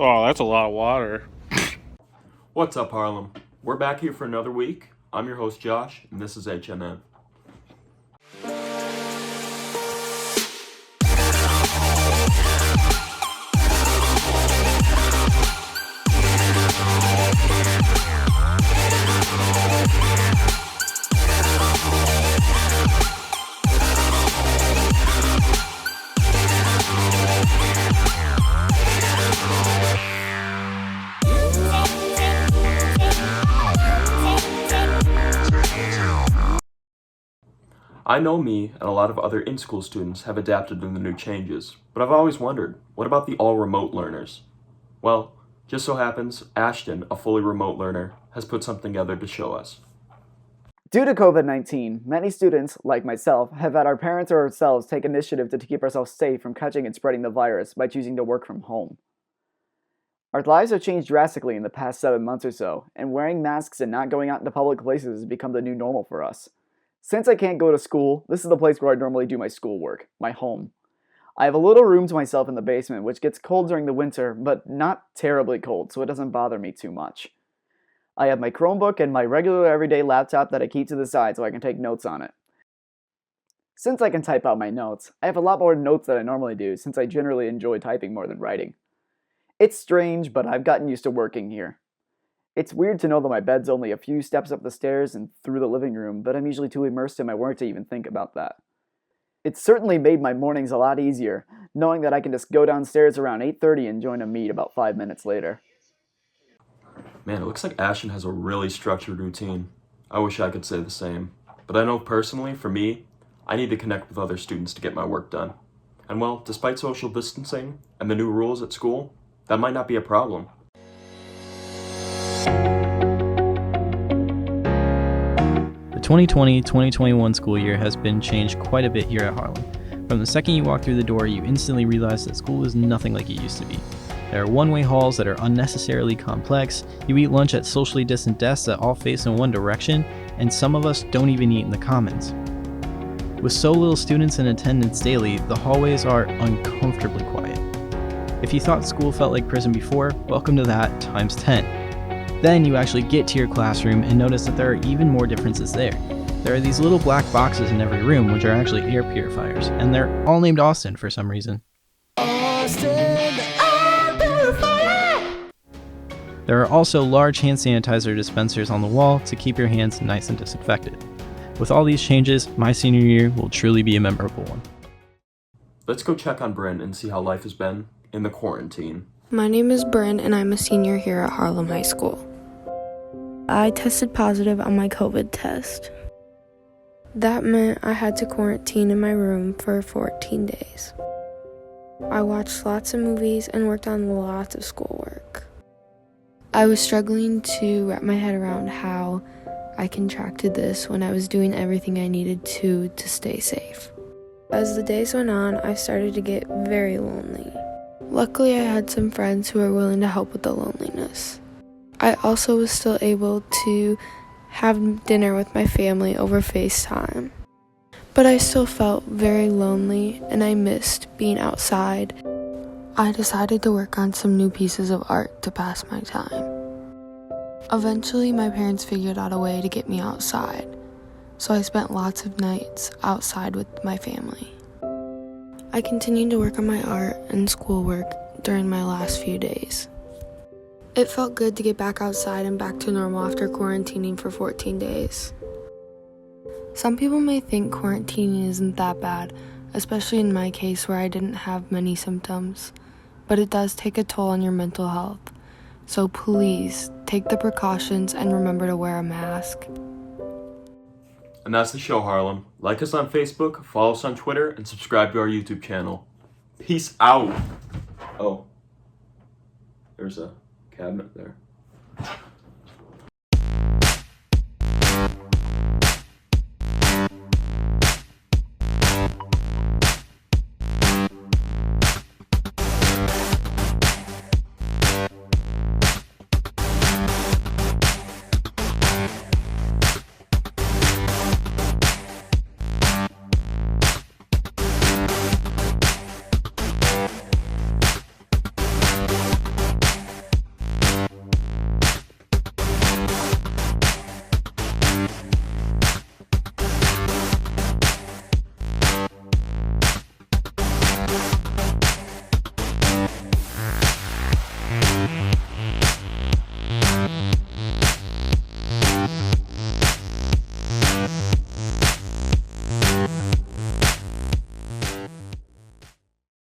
Oh, that's a lot of water. What's up, Harlem? We're back here for another week. I'm your host, Josh, and this is HNN. I know me and a lot of other in-school students have adapted to the new changes, but I've always wondered, what about the all-remote learners? Well, just so happens, Ashton, a fully remote learner, has put something together to show us. Due to COVID-19, many students, like myself, have had our parents or ourselves take initiative to keep ourselves safe from catching and spreading the virus by choosing to work from home. Our lives have changed drastically in the past 7 months or so, and wearing masks and not going out into public places has become the new normal for us. Since I can't go to school, this is the place where I normally do my schoolwork, my home. I have a little room to myself in the basement, which gets cold during the winter, but not terribly cold, so it doesn't bother me too much. I have my Chromebook and my regular everyday laptop that I keep to the side so I can take notes on it. Since I can type out my notes, I have a lot more notes than I normally do since I generally enjoy typing more than writing. It's strange, but I've gotten used to working here. It's weird to know that my bed's only a few steps up the stairs and through the living room, but I'm usually too immersed in my work to even think about that. It's certainly made my mornings a lot easier, knowing that I can just go downstairs around 8:30 and join a meet about 5 minutes later. Man, it looks like Ashton has a really structured routine. I wish I could say the same. But I know personally, for me, I need to connect with other students to get my work done. And well, despite social distancing and the new rules at school, that might not be a problem. The 2020-2021 school year has been changed quite a bit here at Harlem. From the second you walk through the door, you instantly realize that school is nothing like it used to be. There are one-way halls that are unnecessarily complex, you eat lunch at socially distant desks that all face in one direction, and some of us don't even eat in the commons. With so little students in attendance daily, the hallways are uncomfortably quiet. If you thought school felt like prison before, welcome to that times 10. Then you actually get to your classroom and notice that there are even more differences there. There are these little black boxes in every room which are actually air purifiers, and they're all named Austin for some reason. Austin, air purifier! There are also large hand sanitizer dispensers on the wall to keep your hands nice and disinfected. With all these changes, my senior year will truly be a memorable one. Let's go check on Bryn and see how life has been in the quarantine. My name is Bryn and I'm a senior here at Harlem High School. I tested positive on my COVID test. That meant I had to quarantine in my room for 14 days. I watched lots of movies and worked on lots of schoolwork. I was struggling to wrap my head around how I contracted this when I was doing everything I needed to stay safe. As the days went on, I started to get very lonely. Luckily, I had some friends who were willing to help with the loneliness. I also was still able to have dinner with my family over FaceTime. But I still felt very lonely and I missed being outside. I decided to work on some new pieces of art to pass my time. Eventually, my parents figured out a way to get me outside, so I spent lots of nights outside with my family. I continued to work on my art and schoolwork during my last few days. It felt good to get back outside and back to normal after quarantining for 14 days. Some people may think quarantining isn't that bad, especially in my case where I didn't have many symptoms, but it does take a toll on your mental health. So please, take the precautions and remember to wear a mask. And that's the show, Harlem. Like us on Facebook, follow us on Twitter, and subscribe to our YouTube channel. Peace out. Oh, there's a cabinet there.